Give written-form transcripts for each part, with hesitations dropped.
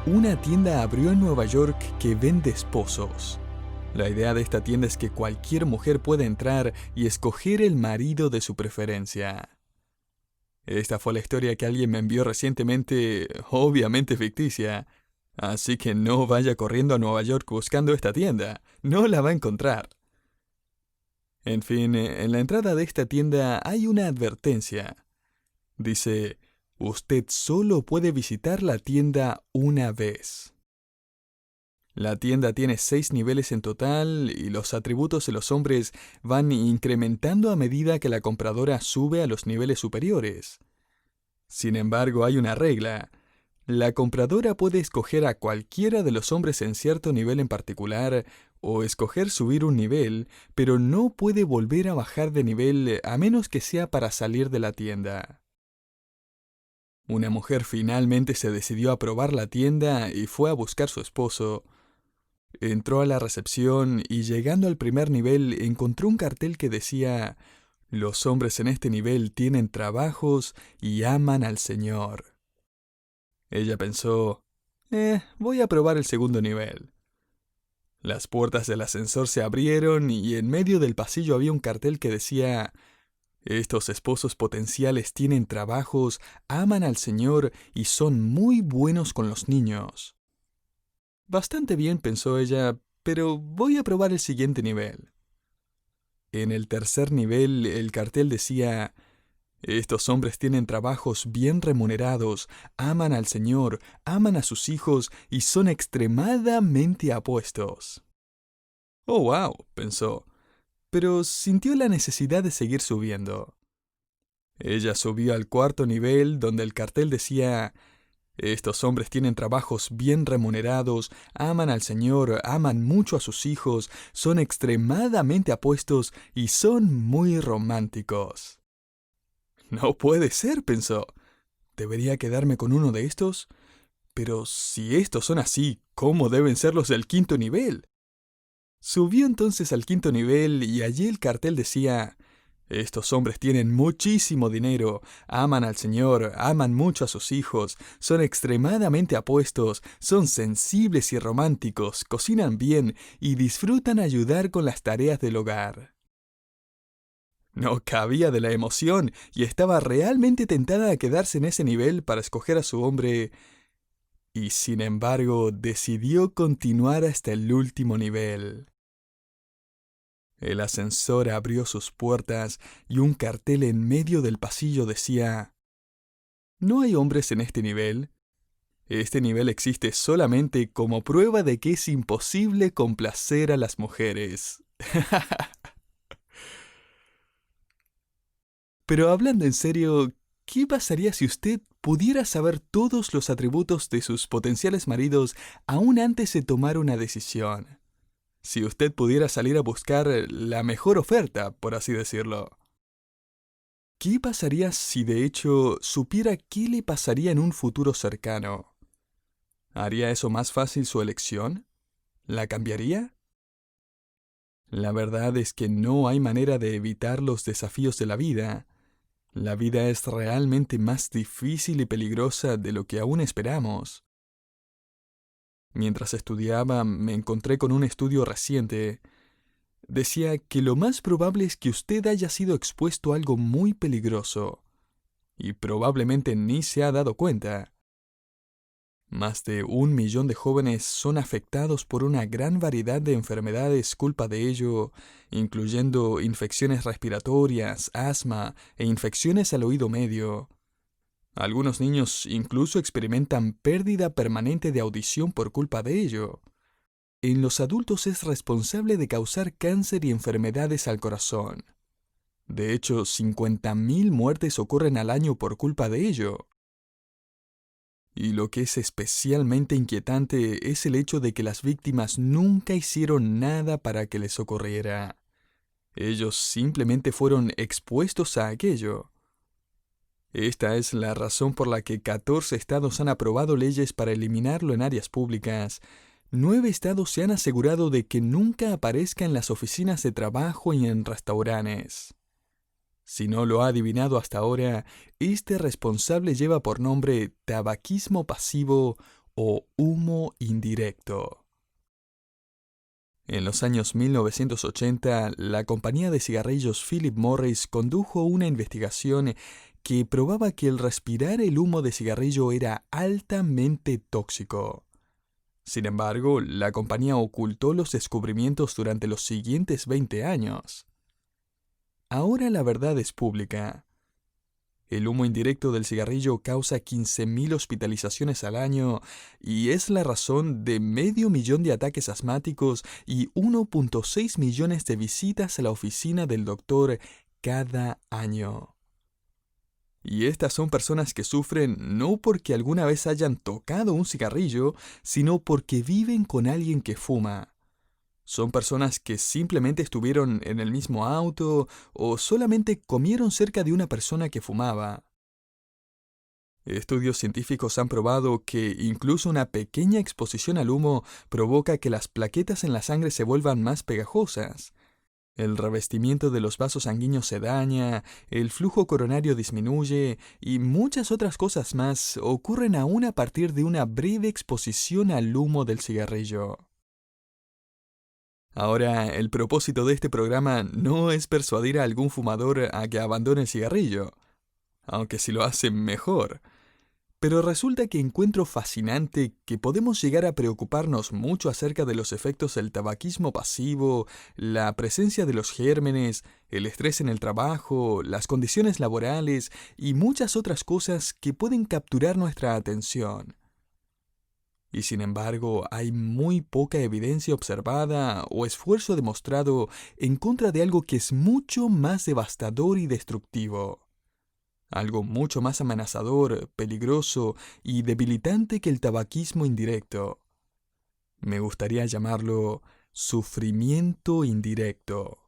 Una tienda abrió en Nueva York que vende esposos. La idea de esta tienda es que cualquier mujer puede entrar y escoger el marido de su preferencia. Esta fue la historia que alguien me envió recientemente, obviamente ficticia. Así que no vaya corriendo a Nueva York buscando esta tienda. No la va a encontrar. En fin, en la entrada de esta tienda hay una advertencia. Dice, usted solo puede visitar la tienda una vez. La tienda tiene 6 niveles en total y los atributos de los hombres van incrementando a medida que la compradora sube a los niveles superiores. Sin embargo, hay una regla. La compradora puede escoger a cualquiera de los hombres en cierto nivel en particular o escoger subir un nivel, pero no puede volver a bajar de nivel a menos que sea para salir de la tienda. Una mujer finalmente se decidió a probar la tienda y fue a buscar a su esposo. Entró a la recepción y llegando al primer nivel encontró un cartel que decía: los hombres en este nivel tienen trabajos y aman al Señor. Ella pensó, voy a probar el segundo nivel. Las puertas del ascensor se abrieron y en medio del pasillo había un cartel que decía: estos esposos potenciales tienen trabajos, aman al Señor y son muy buenos con los niños. Bastante bien, pensó ella, pero voy a probar el siguiente nivel. En el tercer nivel, el cartel decía: estos hombres tienen trabajos bien remunerados, aman al Señor, aman a sus hijos y son extremadamente apuestos. Oh, wow, pensó, pero sintió la necesidad de seguir subiendo. Ella subió al cuarto nivel, donde el cartel decía: estos hombres tienen trabajos bien remunerados, aman al Señor, aman mucho a sus hijos, son extremadamente apuestos y son muy románticos. No puede ser, pensó. ¿Debería quedarme con uno de estos? Pero si estos son así, ¿cómo deben ser los del quinto nivel? Subió entonces al quinto nivel y allí el cartel decía: estos hombres tienen muchísimo dinero, aman al Señor, aman mucho a sus hijos, son extremadamente apuestos, son sensibles y románticos, cocinan bien y disfrutan ayudar con las tareas del hogar. No cabía de la emoción y estaba realmente tentada a quedarse en ese nivel para escoger a su hombre, y sin embargo decidió continuar hasta el último nivel. El ascensor abrió sus puertas y un cartel en medio del pasillo decía: no hay hombres en este nivel. Este nivel existe solamente como prueba de que es imposible complacer a las mujeres. Pero hablando en serio, ¿qué pasaría si usted pudiera saber todos los atributos de sus potenciales maridos aún antes de tomar una decisión? Si usted pudiera salir a buscar la mejor oferta, por así decirlo. ¿Qué pasaría si de hecho supiera qué le pasaría en un futuro cercano? ¿Haría eso más fácil su elección? ¿La cambiaría? La verdad es que no hay manera de evitar los desafíos de la vida. La vida es realmente más difícil y peligrosa de lo que aún esperamos. Mientras estudiaba, me encontré con un estudio reciente. Decía que lo más probable es que usted haya sido expuesto a algo muy peligroso, y probablemente ni se ha dado cuenta. Más de 1 millón de jóvenes son afectados por una gran variedad de enfermedades culpa de ello, incluyendo infecciones respiratorias, asma e infecciones al oído medio. Algunos niños incluso experimentan pérdida permanente de audición por culpa de ello. En los adultos es responsable de causar cáncer y enfermedades al corazón. De hecho, 50.000 muertes ocurren al año por culpa de ello. Y lo que es especialmente inquietante es el hecho de que las víctimas nunca hicieron nada para que les ocurriera. Ellos simplemente fueron expuestos a aquello. Esta es la razón por la que 14 estados han aprobado leyes para eliminarlo en áreas públicas. 9 estados se han asegurado de que nunca aparezca en las oficinas de trabajo y en restaurantes. Si no lo ha adivinado hasta ahora, este responsable lleva por nombre tabaquismo pasivo o humo indirecto. En los años 1980, la compañía de cigarrillos Philip Morris condujo una investigación que probaba que el respirar el humo de cigarrillo era altamente tóxico. Sin embargo, la compañía ocultó los descubrimientos durante los siguientes 20 años. Ahora la verdad es pública. El humo indirecto del cigarrillo causa 15.000 hospitalizaciones al año y es la razón de 500.000 de ataques asmáticos y 1.6 millones de visitas a la oficina del doctor cada año. Y estas son personas que sufren no porque alguna vez hayan tocado un cigarrillo, sino porque viven con alguien que fuma. Son personas que simplemente estuvieron en el mismo auto o solamente comieron cerca de una persona que fumaba. Estudios científicos han probado que incluso una pequeña exposición al humo provoca que las plaquetas en la sangre se vuelvan más pegajosas. El revestimiento de los vasos sanguíneos se daña, el flujo coronario disminuye y muchas otras cosas más ocurren aún a partir de una breve exposición al humo del cigarrillo. Ahora, el propósito de este programa no es persuadir a algún fumador a que abandone el cigarrillo, aunque si lo hace mejor. Pero resulta que encuentro fascinante que podemos llegar a preocuparnos mucho acerca de los efectos del tabaquismo pasivo, la presencia de los gérmenes, el estrés en el trabajo, las condiciones laborales y muchas otras cosas que pueden capturar nuestra atención. Y sin embargo, hay muy poca evidencia observada o esfuerzo demostrado en contra de algo que es mucho más devastador y destructivo. Algo mucho más amenazador, peligroso y debilitante que el tabaquismo indirecto. Me gustaría llamarlo sufrimiento indirecto.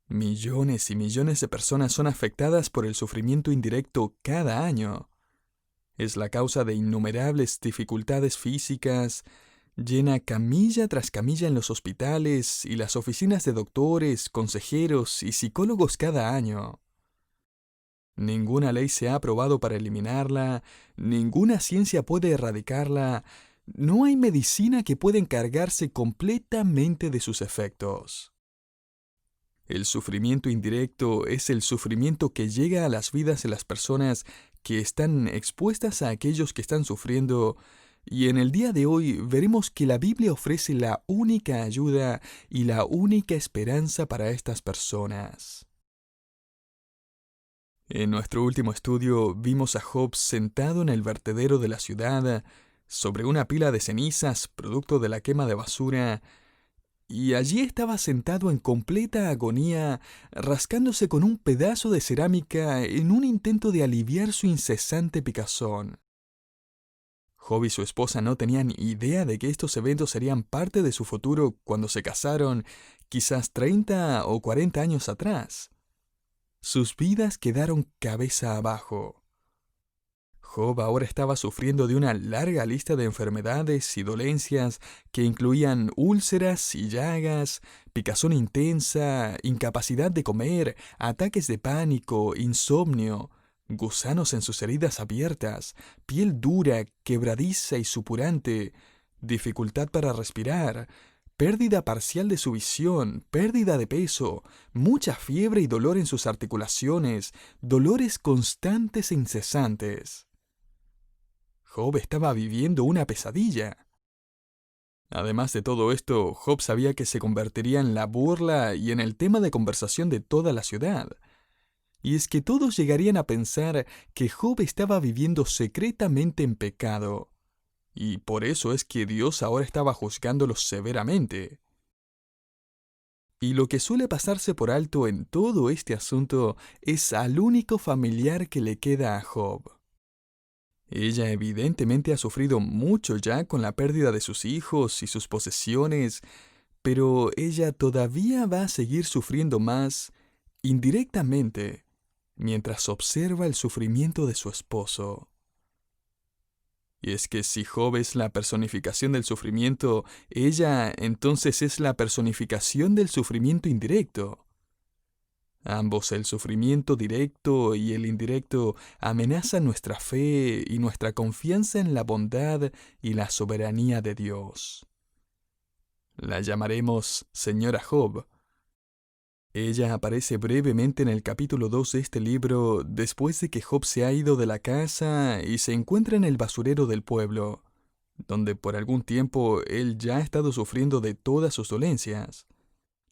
Millones y millones de personas son afectadas por el sufrimiento indirecto cada año. Es la causa de innumerables dificultades físicas, llena camilla tras camilla en los hospitales y las oficinas de doctores, consejeros y psicólogos cada año. Ninguna ley se ha aprobado para eliminarla, ninguna ciencia puede erradicarla, no hay medicina que pueda encargarse completamente de sus efectos. El sufrimiento indirecto es el sufrimiento que llega a las vidas de las personas que están expuestas a aquellos que están sufriendo, y en el día de hoy veremos que la Biblia ofrece la única ayuda y la única esperanza para estas personas. En nuestro último estudio vimos a Job sentado en el vertedero de la ciudad, sobre una pila de cenizas, producto de la quema de basura, y allí estaba sentado en completa agonía, rascándose con un pedazo de cerámica en un intento de aliviar su incesante picazón. Job y su esposa no tenían idea de que estos eventos serían parte de su futuro cuando se casaron, quizás 30 o 40 años atrás. Sus vidas quedaron cabeza abajo. Job ahora estaba sufriendo de una larga lista de enfermedades y dolencias que incluían úlceras y llagas, picazón intensa, incapacidad de comer, ataques de pánico, insomnio, gusanos en sus heridas abiertas, piel dura, quebradiza y supurante, dificultad para respirar, pérdida parcial de su visión, pérdida de peso, mucha fiebre y dolor en sus articulaciones, dolores constantes e incesantes. Job estaba viviendo una pesadilla. Además de todo esto, Job sabía que se convertiría en la burla y en el tema de conversación de toda la ciudad. Y es que todos llegarían a pensar que Job estaba viviendo secretamente en pecado. Y por eso es que Dios ahora estaba juzgándolo severamente. Y lo que suele pasarse por alto en todo este asunto es al único familiar que le queda a Job. Ella evidentemente ha sufrido mucho ya con la pérdida de sus hijos y sus posesiones, pero ella todavía va a seguir sufriendo más indirectamente mientras observa el sufrimiento de su esposo. Y es que si Job es la personificación del sufrimiento, ella entonces es la personificación del sufrimiento indirecto. Ambos, el sufrimiento directo y el indirecto, amenazan nuestra fe y nuestra confianza en la bondad y la soberanía de Dios. La llamaremos Señora Job. Ella aparece brevemente en el capítulo 2 de este libro después de que Job se ha ido de la casa y se encuentra en el basurero del pueblo, donde por algún tiempo él ya ha estado sufriendo de todas sus dolencias.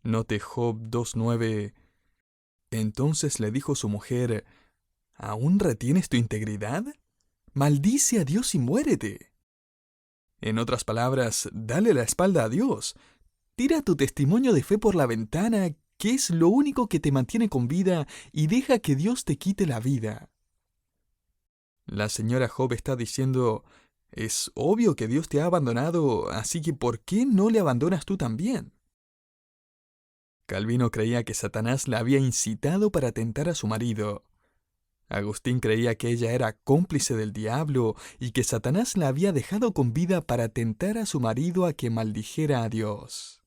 Note Job 2:9. Entonces le dijo su mujer: ¿Aún retienes tu integridad? Maldice a Dios y muérete. En otras palabras, dale la espalda a Dios. Tira tu testimonio de fe por la ventana, que es lo único que te mantiene con vida, y deja que Dios te quite la vida. La señora Job está diciendo: es obvio que Dios te ha abandonado, así que ¿por qué no le abandonas tú también? Calvino creía que Satanás la había incitado para tentar a su marido. Agustín creía que ella era cómplice del diablo y que Satanás la había dejado con vida para tentar a su marido a que maldijera a Dios.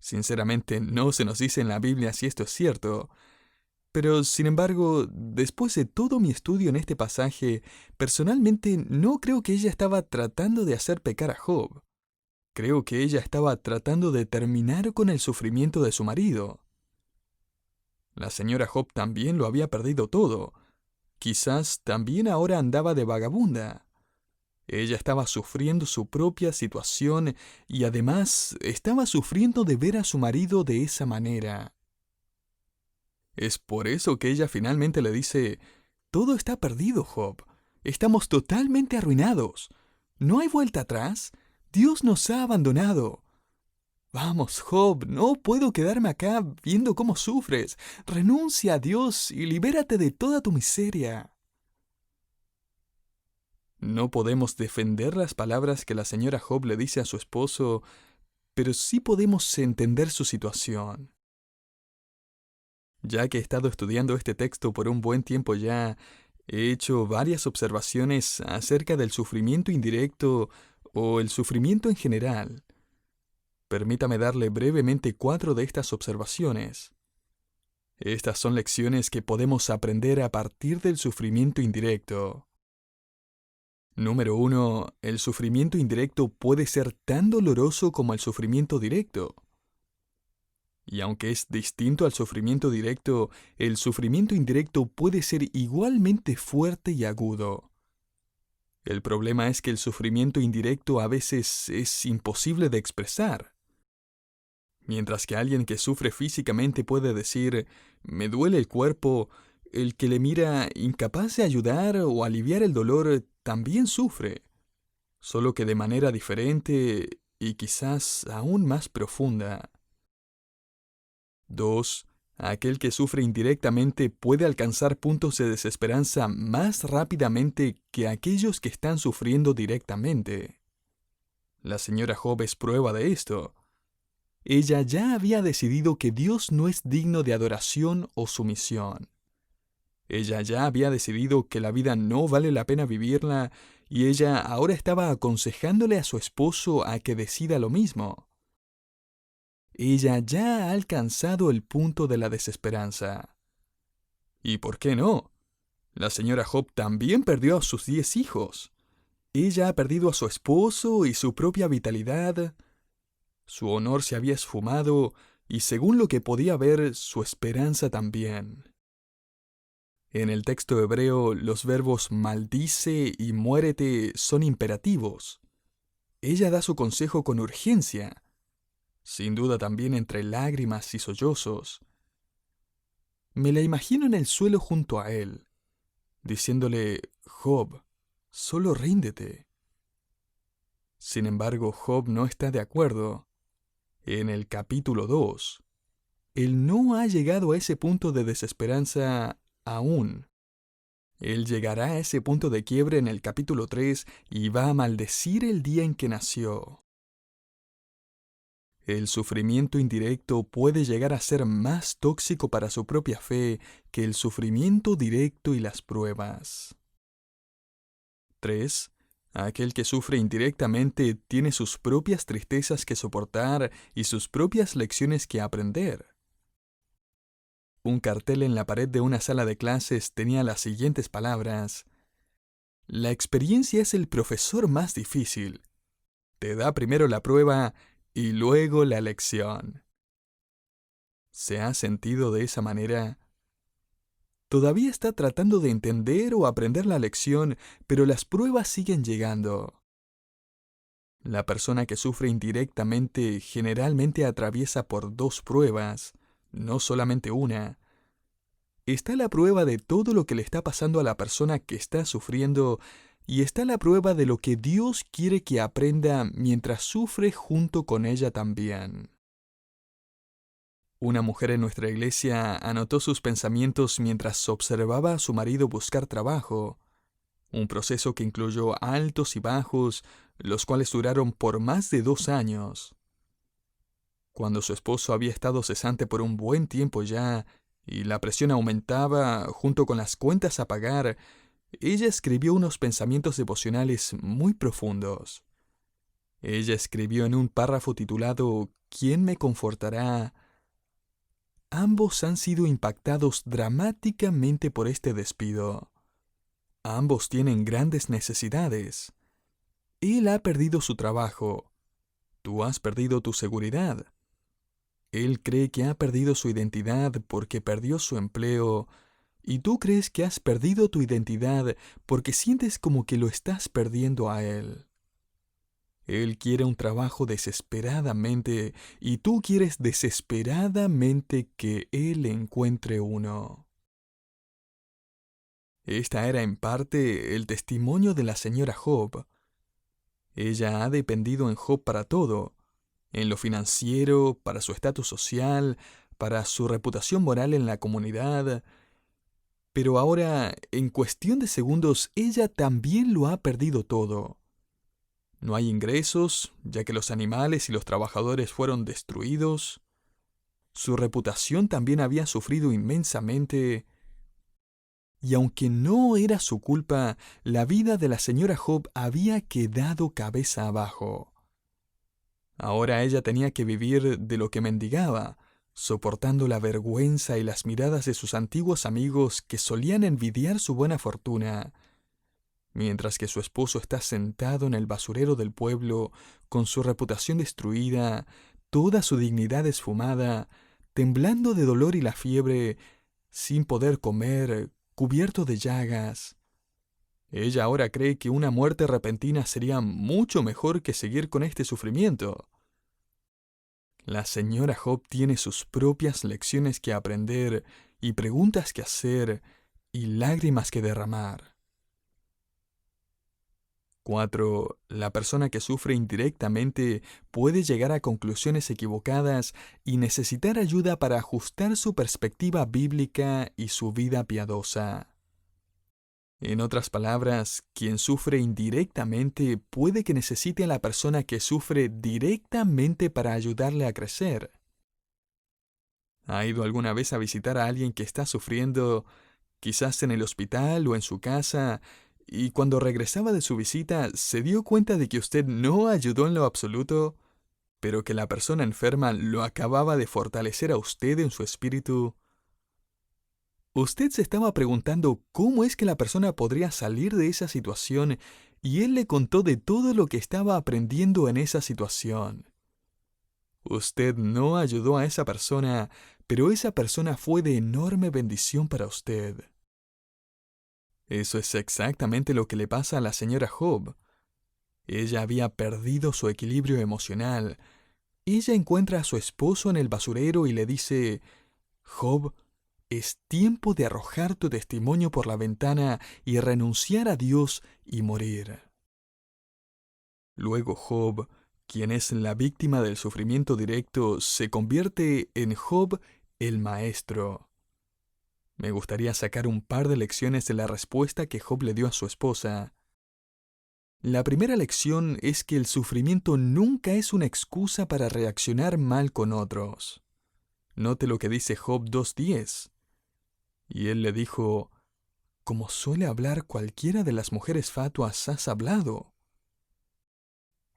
Sinceramente, no se nos dice en la Biblia si esto es cierto, pero sin embargo, después de todo mi estudio en este pasaje, personalmente no creo que ella estaba tratando de hacer pecar a Job. Creo que ella estaba tratando de terminar con el sufrimiento de su marido. La señora Job también lo había perdido todo. Quizás también ahora andaba de vagabunda. Ella estaba sufriendo su propia situación y además estaba sufriendo de ver a su marido de esa manera. Es por eso que ella finalmente le dice: todo está perdido, Job. Estamos totalmente arruinados. ¿No hay vuelta atrás? Dios nos ha abandonado. Vamos, Job, no puedo quedarme acá viendo cómo sufres. Renuncia a Dios y libérate de toda tu miseria. No podemos defender las palabras que la señora Job le dice a su esposo, pero sí podemos entender su situación. Ya que he estado estudiando este texto por un buen tiempo ya, he hecho varias observaciones acerca del sufrimiento indirecto o el sufrimiento en general. Permítame darle brevemente 4 de estas observaciones. Estas son lecciones que podemos aprender a partir del sufrimiento indirecto. Número 1. El sufrimiento indirecto puede ser tan doloroso como el sufrimiento directo. Y aunque es distinto al sufrimiento directo, el sufrimiento indirecto puede ser igualmente fuerte y agudo. El problema es que el sufrimiento indirecto a veces es imposible de expresar. Mientras que alguien que sufre físicamente puede decir: me duele el cuerpo, el que le mira incapaz de ayudar o aliviar el dolor también sufre, solo que de manera diferente y quizás aún más profunda. 2. Aquel que sufre indirectamente puede alcanzar puntos de desesperanza más rápidamente que aquellos que están sufriendo directamente. La señora Job es prueba de esto. Ella ya había decidido que Dios no es digno de adoración o sumisión. Ella ya había decidido que la vida no vale la pena vivirla y ella ahora estaba aconsejándole a su esposo a que decida lo mismo. Ella ya ha alcanzado el punto de la desesperanza. ¿Y por qué no? La señora Job también perdió a sus 10 hijos. Ella ha perdido a su esposo y su propia vitalidad. Su honor se había esfumado y, según lo que podía ver, su esperanza también. En el texto hebreo, los verbos maldice y muérete son imperativos. Ella da su consejo con urgencia, sin duda también entre lágrimas y sollozos. Me la imagino en el suelo junto a él, diciéndole: Job, solo ríndete. Sin embargo, Job no está de acuerdo. En el capítulo 2, él no ha llegado a ese punto de desesperanza aún. Él llegará a ese punto de quiebre en el capítulo 3 y va a maldecir el día en que nació. El sufrimiento indirecto puede llegar a ser más tóxico para su propia fe que el sufrimiento directo y las pruebas. 3. Aquel que sufre indirectamente tiene sus propias tristezas que soportar y sus propias lecciones que aprender. Un cartel en la pared de una sala de clases tenía las siguientes palabras: la experiencia es el profesor más difícil. Te da primero la prueba y luego la lección. ¿Se ha sentido de esa manera? Todavía está tratando de entender o aprender la lección, pero las pruebas siguen llegando. La persona que sufre indirectamente generalmente atraviesa por dos pruebas, no solamente una. Está la prueba de todo lo que le está pasando a la persona que está sufriendo y está la prueba de lo que Dios quiere que aprenda mientras sufre junto con ella también. Una mujer en nuestra iglesia anotó sus pensamientos mientras observaba a su marido buscar trabajo, un proceso que incluyó altos y bajos, los cuales duraron por más de 2 años. Cuando su esposo había estado cesante por un buen tiempo ya, y la presión aumentaba junto con las cuentas a pagar, ella escribió unos pensamientos devocionales muy profundos. Ella escribió en un párrafo titulado ¿Quién me confortará? Ambos han sido impactados dramáticamente por este despido. Ambos tienen grandes necesidades. Él ha perdido su trabajo. Tú has perdido tu seguridad. Él cree que ha perdido su identidad porque perdió su empleo, y tú crees que has perdido tu identidad porque sientes como que lo estás perdiendo a él. Él quiere un trabajo desesperadamente y tú quieres desesperadamente que él encuentre uno. Esta era en parte el testimonio de la señora Job. Ella ha dependido en Job para todo, en lo financiero, para su estatus social, para su reputación moral en la comunidad. Pero ahora, en cuestión de segundos, ella también lo ha perdido todo. No hay ingresos, ya que los animales y los trabajadores fueron destruidos. Su reputación también había sufrido inmensamente. Y aunque no era su culpa, la vida de la señora Job había quedado cabeza abajo. Ahora ella tenía que vivir de lo que mendigaba, soportando la vergüenza y las miradas de sus antiguos amigos que solían envidiar su buena fortuna, mientras que su esposo está sentado en el basurero del pueblo, con su reputación destruida, toda su dignidad esfumada, temblando de dolor y la fiebre, sin poder comer, cubierto de llagas. Ella ahora cree que una muerte repentina sería mucho mejor que seguir con este sufrimiento. La señora Job tiene sus propias lecciones que aprender y preguntas que hacer y lágrimas que derramar. 4. La persona que sufre indirectamente puede llegar a conclusiones equivocadas y necesitar ayuda para ajustar su perspectiva bíblica y su vida piadosa. En otras palabras, quien sufre indirectamente puede que necesite a la persona que sufre directamente para ayudarle a crecer. ¿Ha ido alguna vez a visitar a alguien que está sufriendo, quizás en el hospital o en su casa, y cuando regresaba de su visita se dio cuenta de que usted no ayudó en lo absoluto, pero que la persona enferma lo acababa de fortalecer a usted en su espíritu? Usted se estaba preguntando cómo es que la persona podría salir de esa situación y él le contó de todo lo que estaba aprendiendo en esa situación. Usted no ayudó a esa persona, pero esa persona fue de enorme bendición para usted. Eso es exactamente lo que le pasa a la señora Job. Ella había perdido su equilibrio emocional. Ella encuentra a su esposo en el basurero y le dice: Job, es tiempo de arrojar tu testimonio por la ventana y renunciar a Dios y morir. Luego Job, quien es la víctima del sufrimiento directo, se convierte en Job el maestro. Me gustaría sacar un par de lecciones de la respuesta que Job le dio a su esposa. La primera lección es que el sufrimiento nunca es una excusa para reaccionar mal con otros. Note lo que dice Job 2:10. Y él le dijo: como suele hablar cualquiera de las mujeres fatuas, has hablado.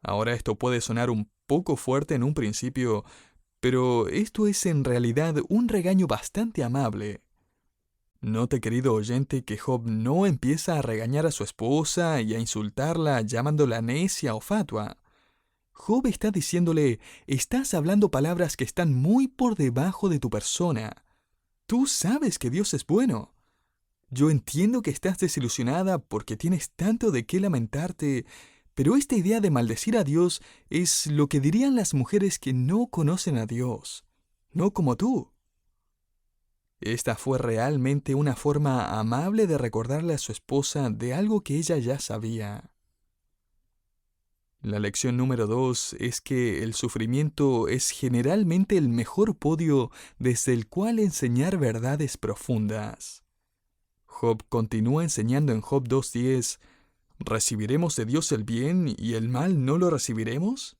Ahora esto puede sonar un poco fuerte en un principio, pero esto es en realidad un regaño bastante amable. Note, querido oyente, que Job no empieza a regañar a su esposa y a insultarla llamándola necia o fatua. Job está diciéndole, estás hablando palabras que están muy por debajo de tu persona. Tú sabes que Dios es bueno. Yo entiendo que estás desilusionada porque tienes tanto de qué lamentarte, pero esta idea de maldecir a Dios es lo que dirían las mujeres que no conocen a Dios, no como tú. Esta fue realmente una forma amable de recordarle a su esposa de algo que ella ya sabía. La lección número 2 es que el sufrimiento es generalmente el mejor podio desde el cual enseñar verdades profundas. Job continúa enseñando en Job 2:10, ¿recibiremos de Dios el bien y el mal no lo recibiremos?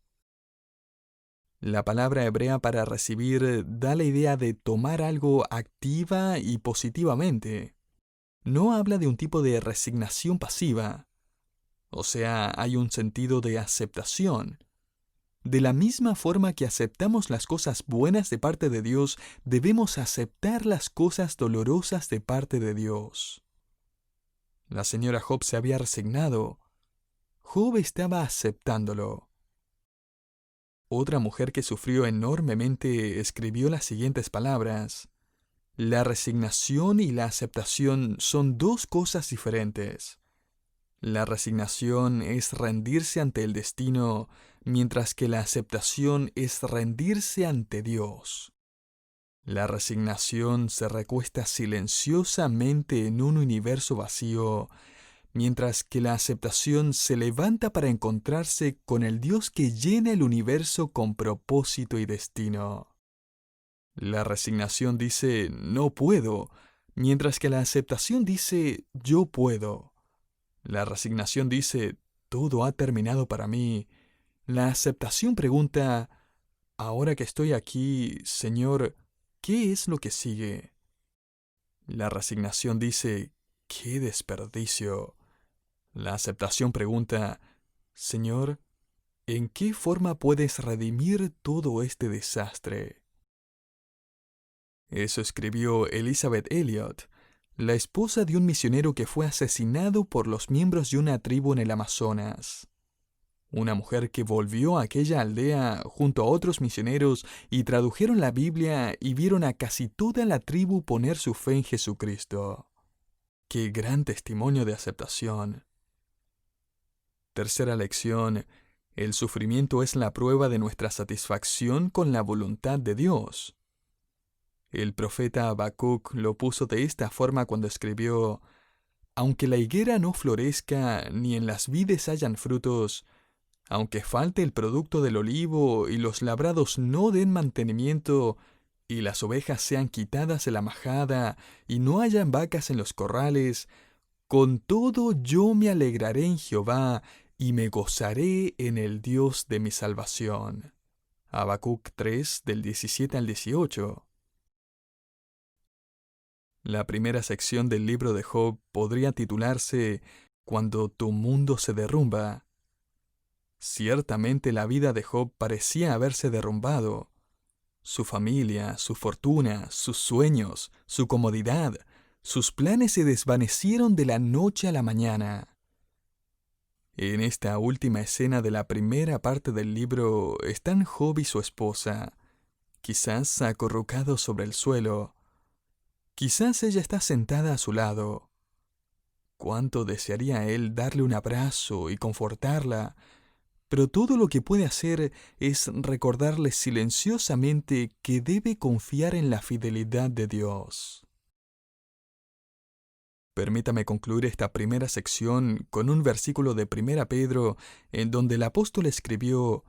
La palabra hebrea para recibir da la idea de tomar algo activa y positivamente. No habla de un tipo de resignación pasiva. O sea, hay un sentido de aceptación. De la misma forma que aceptamos las cosas buenas de parte de Dios, debemos aceptar las cosas dolorosas de parte de Dios. La señora Job se había resignado. Job estaba aceptándolo. Otra mujer que sufrió enormemente escribió las siguientes palabras: la resignación y la aceptación son dos cosas diferentes. La resignación es rendirse ante el destino, mientras que la aceptación es rendirse ante Dios. La resignación se recuesta silenciosamente en un universo vacío, mientras que la aceptación se levanta para encontrarse con el Dios que llena el universo con propósito y destino. La resignación dice, no puedo, mientras que la aceptación dice, yo puedo. La resignación dice, todo ha terminado para mí. La aceptación pregunta, ahora que estoy aquí, Señor, ¿qué es lo que sigue? La resignación dice, ¡qué desperdicio! La aceptación pregunta, Señor, ¿en qué forma puedes redimir todo este desastre? Eso escribió Elizabeth Elliot, la esposa de un misionero que fue asesinado por los miembros de una tribu en el Amazonas. Una mujer que volvió a aquella aldea junto a otros misioneros y tradujeron la Biblia y vieron a casi toda la tribu poner su fe en Jesucristo. ¡Qué gran testimonio de aceptación! Tercera lección: el sufrimiento es la prueba de nuestra satisfacción con la voluntad de Dios. El profeta Habacuc lo puso de esta forma cuando escribió, aunque la higuera no florezca ni en las vides hayan frutos, aunque falte el producto del olivo y los labrados no den mantenimiento, y las ovejas sean quitadas de la majada y no hayan vacas en los corrales, con todo yo me alegraré en Jehová y me gozaré en el Dios de mi salvación. Habacuc 3, del 17 al 18. La primera sección del libro de Job podría titularse Cuando tu mundo se derrumba. Ciertamente la vida de Job parecía haberse derrumbado. Su familia, su fortuna, sus sueños, su comodidad, sus planes se desvanecieron de la noche a la mañana. En esta última escena de la primera parte del libro están Job y su esposa, quizás acurrucados sobre el suelo. Quizás ella está sentada a su lado. Cuánto desearía él darle un abrazo y confortarla, pero todo lo que puede hacer es recordarle silenciosamente que debe confiar en la fidelidad de Dios. Permítame concluir esta primera sección con un versículo de 1 Pedro en donde el apóstol escribió,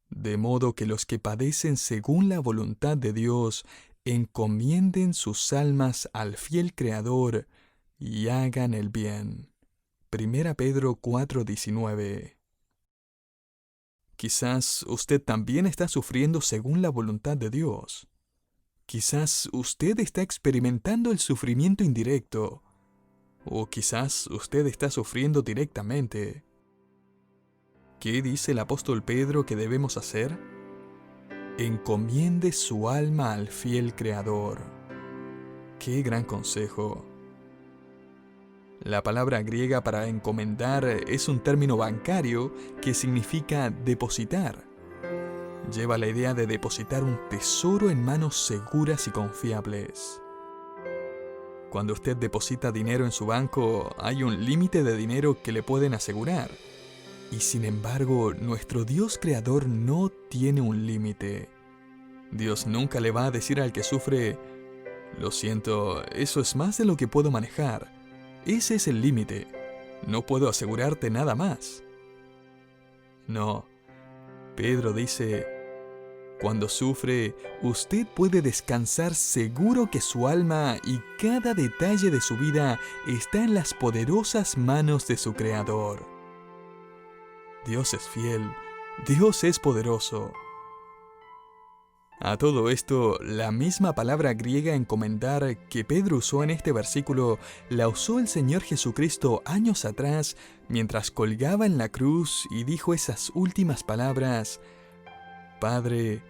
de modo que los que padecen según la voluntad de Dios encomienden sus almas al fiel Creador y hagan el bien. 1 Pedro 4:19. Quizás usted también está sufriendo según la voluntad de Dios. Quizás usted está experimentando el sufrimiento indirecto. O quizás usted está sufriendo directamente. ¿Qué dice el apóstol Pedro que debemos hacer? encomiende su alma al fiel Creador. ¡Qué gran consejo! La palabra griega para encomendar es un término bancario que significa depositar. Lleva la idea de depositar un tesoro en manos seguras y confiables. Cuando usted deposita dinero en su banco, hay un límite de dinero que le pueden asegurar. Y sin embargo, nuestro Dios creador no tiene un límite. Dios nunca le va a decir al que sufre: lo siento, eso es más de lo que puedo manejar. Ese es el límite. No puedo asegurarte nada más. No. Pedro dice: cuando sufre, usted puede descansar seguro que su alma y cada detalle de su vida está en las poderosas manos de su Creador. Dios es fiel, Dios es poderoso. A todo esto, la misma palabra griega encomendar que Pedro usó en este versículo, la usó el Señor Jesucristo años atrás mientras colgaba en la cruz y dijo esas últimas palabras: Padre,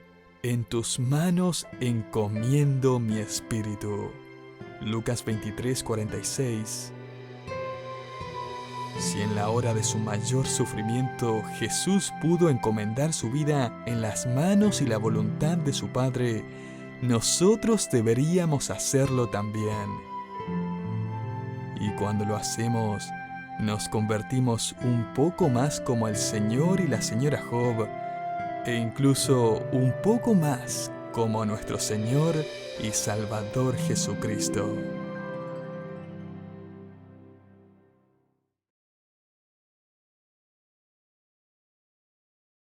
en tus manos encomiendo mi espíritu. Lucas 23:46. Si en la hora de su mayor sufrimiento Jesús pudo encomendar su vida en las manos y la voluntad de su Padre, nosotros deberíamos hacerlo también. Y cuando lo hacemos, nos convertimos un poco más como el Señor y la señora Job, e incluso un poco más como nuestro Señor y Salvador Jesucristo.